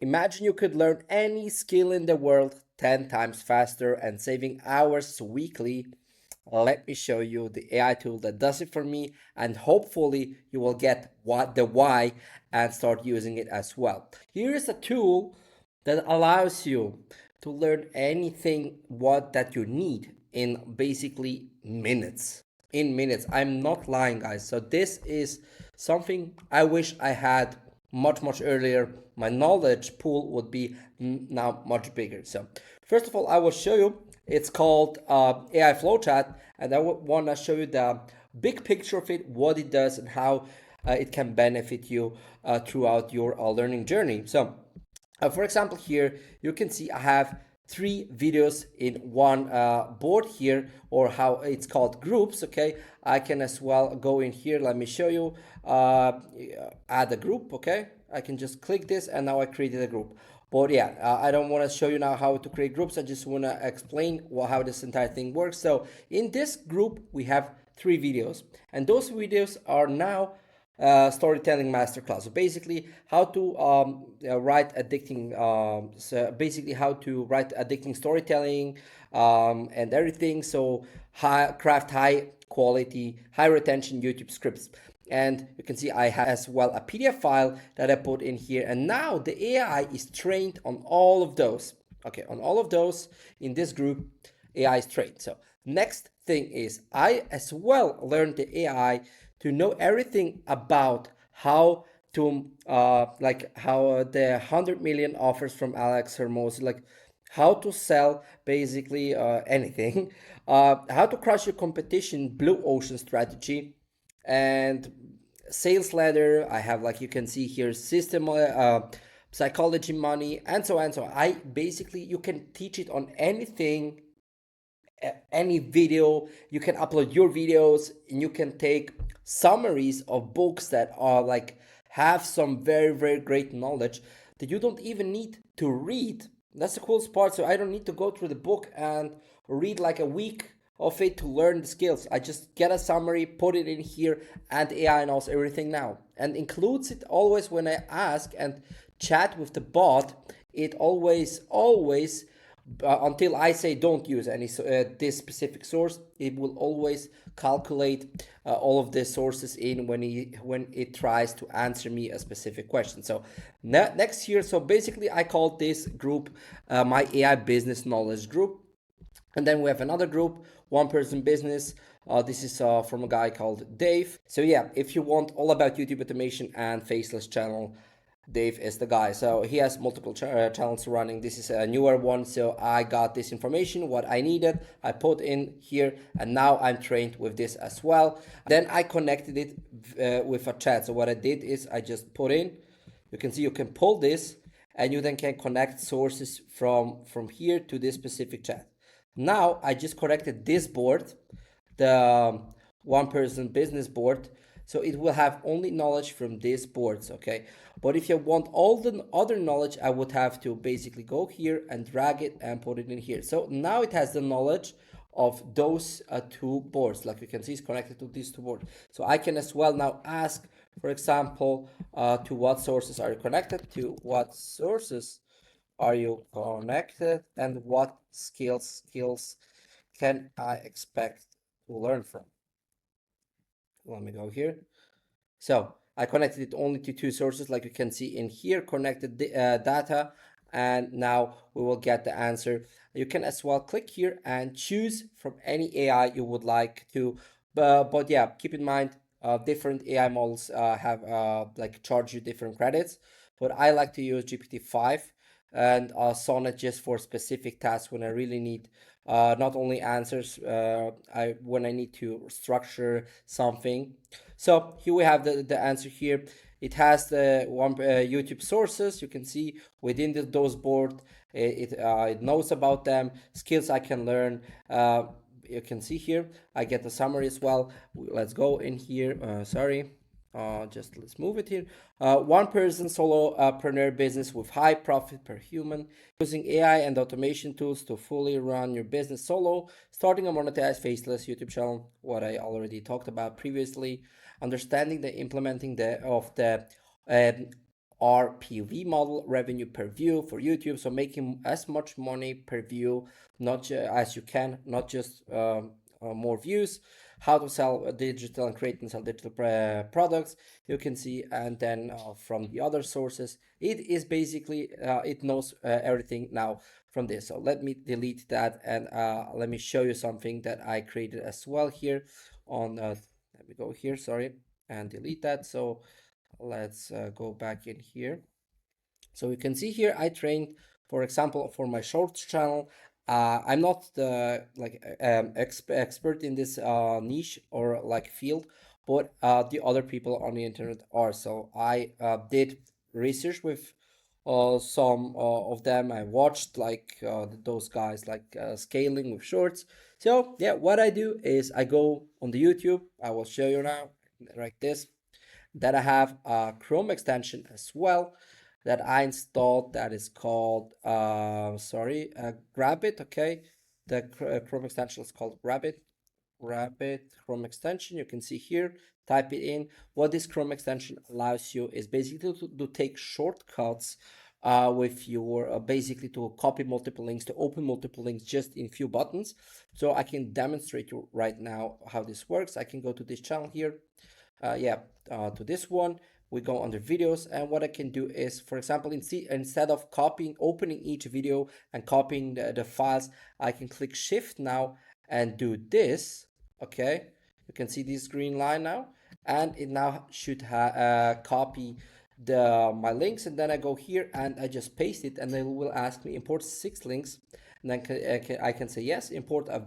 Imagine you could learn any skill in the world 10 times faster and saving hours weekly. Let me show you the AI tool that does it for me, and hopefully you will get what the why and start using it as well. Here is a tool that allows you to learn anything what that you need in basically minutes. In minutes. I'm not lying, guys. So this is something I wish I had much earlier. My knowledge pool would be now much bigger. So first of all, I will show you. It's called AI Flowchat, and I want to show you the big picture of it, what it does, and how it can benefit you throughout your learning journey. So for example, here you can see I have 3 videos in one board here, or how it's called groups. Okay, I can as well go in here. Let me show you. Add a group. Okay, I can just click this, and now I created a group. But yeah, I don't want to show you now how to create groups. I just want to explain how this entire thing works. So in this group, we have 3 videos, and those videos are now storytelling masterclass. So basically, how to write addicting. So basically, how to write addicting storytelling and everything. So craft high quality, high retention YouTube scripts. And you can see I have as well a PDF file that I put in here. And now the AI is trained on all of those. Okay, on all of those in this group, AI is trained. So next thing is I as well learned the AI to know everything about how to like how the 100 million offers from Alex Hermosi, like how to sell basically anything, how to crush your competition, blue ocean strategy, and sales ladder. I have, like you can see here, system psychology, money, and so on and so on. I basically, you can teach it on anything, any video. You can upload your videos, and you can take summaries of books that are like have some very great knowledge that you don't even need to read. That's the coolest part. So I don't need to go through the book and read like a week of it to learn the skills. I just get a summary, put it in here, and AI knows everything now, and includes it always when I ask and chat with the bot. It always until I say don't use any this specific source, it will always calculate all of the sources in when it tries to answer me a specific question. So next here, so basically I called this group my AI business knowledge group. And then we have another group, one person business. This is from a guy called Dave. So yeah, if you want all about YouTube automation and faceless channel, Dave is the guy. So he has multiple channels running. This is a newer one. So I got this information, what I needed, I put in here, and now I'm trained with this as well. Then I connected it with a chat. So what I did is I just put in, you can see you can pull this, and you then can connect sources from here to this specific chat. Now I just connected this board, the one person business board, so it will have only knowledge from these boards. Okay, but if you want all the other knowledge, I would have to basically go here and drag it and put it in here. So now it has the knowledge of those 2 boards. Like you can see, it's connected to these 2 boards. So I can as well now ask, for example, to what sources are you connected, to what sources are you connected, and what skills can I expect to learn from? Let me go here. So I connected it only to 2 sources, like you can see in here, connected data, and now we will get the answer. You can as well click here and choose from any AI you would like to, but yeah, keep in mind, different AI models have like charge you different credits, but I like to use GPT-5 and Sonnet just for specific tasks when I really need not only answers, when I need to structure something. So here we have the answer here. It has the one YouTube sources. You can see within those board, it knows about them, skills I can learn. You can see here, I get the summary as well. Let's go in here. Sorry. Just let's move it here. One person solopreneur business with high profit per human, using AI and automation tools to fully run your business solo, starting a monetized faceless YouTube channel, what I already talked about previously, understanding the implementing of the RPV model, revenue per view for YouTube. So making as much money per view, not as you can, not just more views. How to sell digital and create and sell digital products, you can see. And then from the other sources, it is basically, it knows everything now from this. So let me delete that, and let me show you something that I created as well here on, let me go here, sorry, and delete that. So let's go back in here. So you can see here I trained, for example, for my shorts channel. I'm not the expert in this niche or like field, but the other people on the internet are. So I did research with some of them. I watched like those guys like scaling with shorts. So yeah, what I do is I go on the YouTube. I will show you now like this, that I have a Chrome extension as well that I installed, that is called Rabbit. Okay, the Chrome extension is called Rabbit Chrome extension. You can see here, type it in. What this Chrome extension allows you is basically to take shortcuts with your basically to copy multiple links, to open multiple links just in few buttons. So I can demonstrate you right now how this works. I can go to this channel here, to this one. We go under videos, and what I can do is, for example, instead of opening each video and copying the files, I can click shift now and do this. Okay, you can see this green line now, and it now should copy my links, and then I go here and I just paste it, and it will ask me import 6 links, and then I can say yes, import a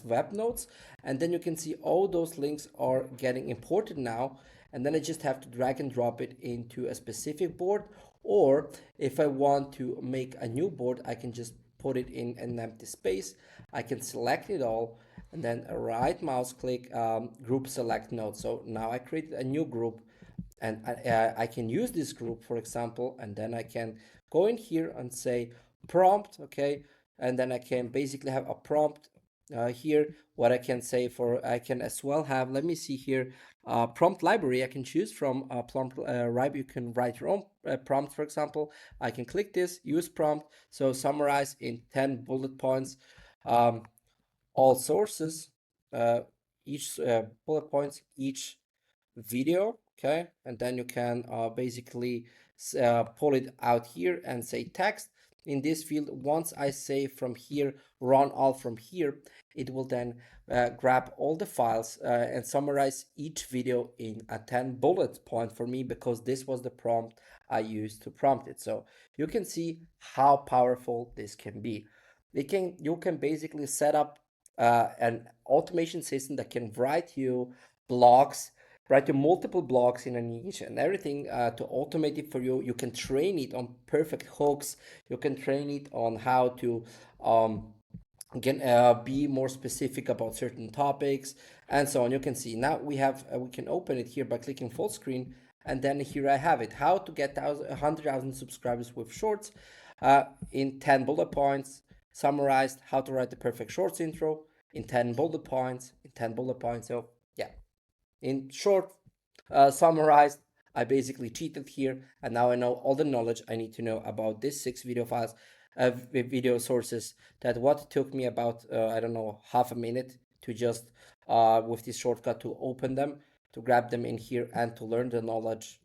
web notes, and then you can see all those links are getting imported now, and then I just have to drag and drop it into a specific board, or if I want to make a new board, I can just put it in an empty space. I can select it all, and then a right mouse click, group select node. So now I created a new group, and I can use this group, for example, and then I can go in here and say prompt. Okay, and then I can basically have a prompt here. What I can say for, I can as well have, let me see here, prompt library. I can choose from prompt library. You can write your own prompt, for example. I can click this, use prompt, so summarize in 10 bullet points all sources, each bullet points, each video. Okay, and then you can basically pull it out here and say text in this field. Once I say from here, run all from here, it will then grab all the files and summarize each video in a 10 bullet point for me, because this was the prompt I used to prompt it. So you can see how powerful this can be. You can basically set up an automation system that can write you blogs, write you multiple blogs in a niche and everything to automate it for you. You can train it on perfect hooks. You can train it on how to be more specific about certain topics and so on. You can see now we can open it here by clicking full screen, and then here I have it, how to get 100,000 subscribers with shorts in 10 bullet points, summarized, how to write the perfect shorts intro in 10 bullet points, So yeah, in short, summarized, I basically cheated here, and now I know all the knowledge I need to know about these 6 video files, video sources, that what took me about, I don't know, half a minute to just, with this shortcut, to open them, to grab them in here, and to learn the knowledge.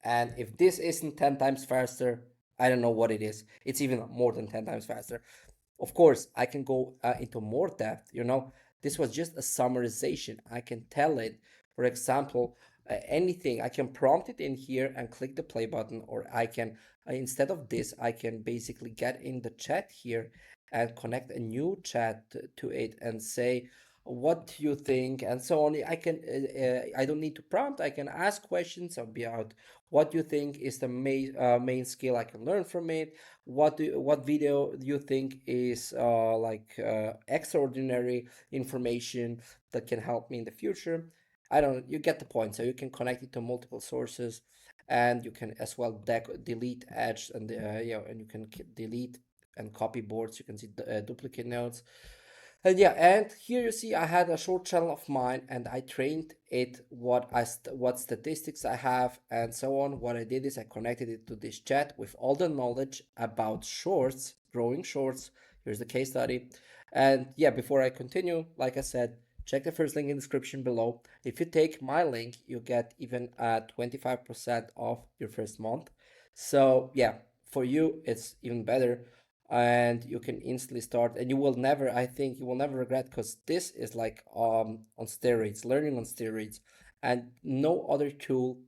And if this isn't 10 times faster, I don't know what it is. It's even more than 10 times faster. Of course, I can go into more depth. This was just a summarization. I can tell it, for example, anything. I can prompt it in here and click the play button, or I can, instead of this, I can basically get in the chat here and connect a new chat to it and say, what do you think, and so on. I don't need to prompt. I can ask questions about what you think is the main skill I can learn from it. What video do you think is extraordinary information that can help me in the future? I don't. You get the point. So you can connect it to multiple sources, and you can as well delete edge, and you can delete and copy boards. You can see duplicate nodes. And yeah, and here you see I had a short channel of mine and I trained it what statistics I have and so on. What I did is I connected it to this chat with all the knowledge about shorts, growing shorts. Here's the case study. And yeah, before I continue, like I said, check the first link in the description below. If you take my link, you get even 25% off your first month. So yeah, for you, it's even better and you can instantly start and you will never, I think you will never regret, because this is like on steroids, learning on steroids, and no other tool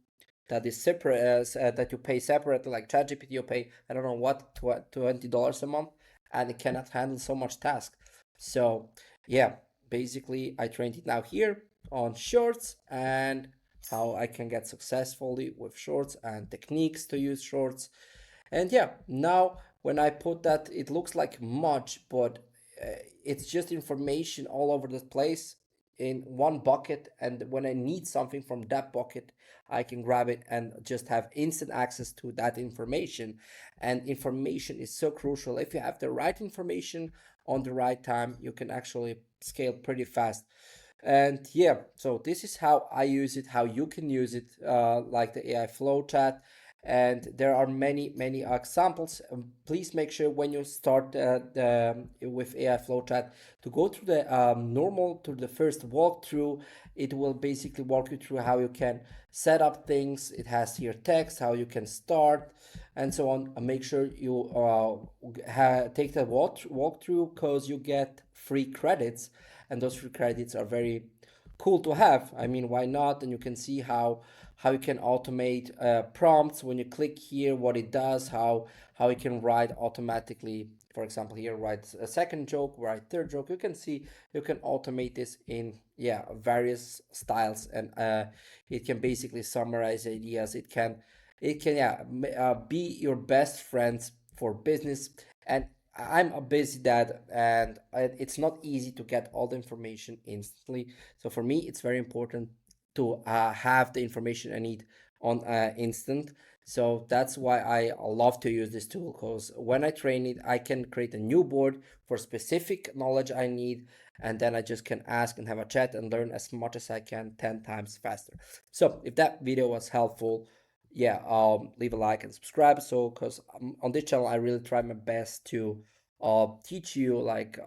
that is separate as that you pay separately like ChatGPT. You pay, I don't know what, $20 a month, and it cannot handle so much task. So yeah, basically I trained it now here on shorts and how I can get successfully with shorts and techniques to use shorts. And yeah, now when I put that, it looks like much, but it's just information all over the place in one bucket. And when I need something from that bucket, I can grab it and just have instant access to that information. And information is so crucial. If you have the right information on the right time, you can actually scale pretty fast. And yeah, so this is how I use it, how you can use it, like the AI flow chat. And there are many, many examples. Please make sure when you start with AI flow chat to go through the normal, to the first walkthrough. It will basically walk you through how you can set up things. It has here text, how you can start, and so on. And make sure you take the walkthrough, because you get free credits, and those free credits are very cool to have. I mean, why not? And you can see how you can automate prompts when you click here, what it does, how you can write automatically. For example, here write a second joke, write third joke. You can see you can automate this in various styles, and it can basically summarize ideas. It can be your best friends for business. And I'm a busy dad, and it's not easy to get all the information instantly. So for me, it's very important to have the information I need on instant. So that's why I love to use this tool, because when I train it, I can create a new board for specific knowledge I need, and then I just can ask and have a chat and learn as much as I can 10 times faster. So if that video was helpful, yeah, leave a like and subscribe. So because on this channel I really try my best to teach you like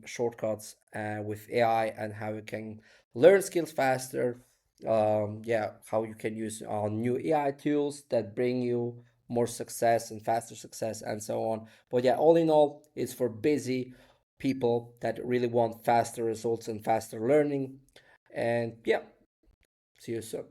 shortcuts with AI, and how you can learn skills faster. Yeah, how you can use new AI tools that bring you more success and faster success, and so on. But yeah, all in all, it's for busy people that really want faster results and faster learning. And yeah, see you soon.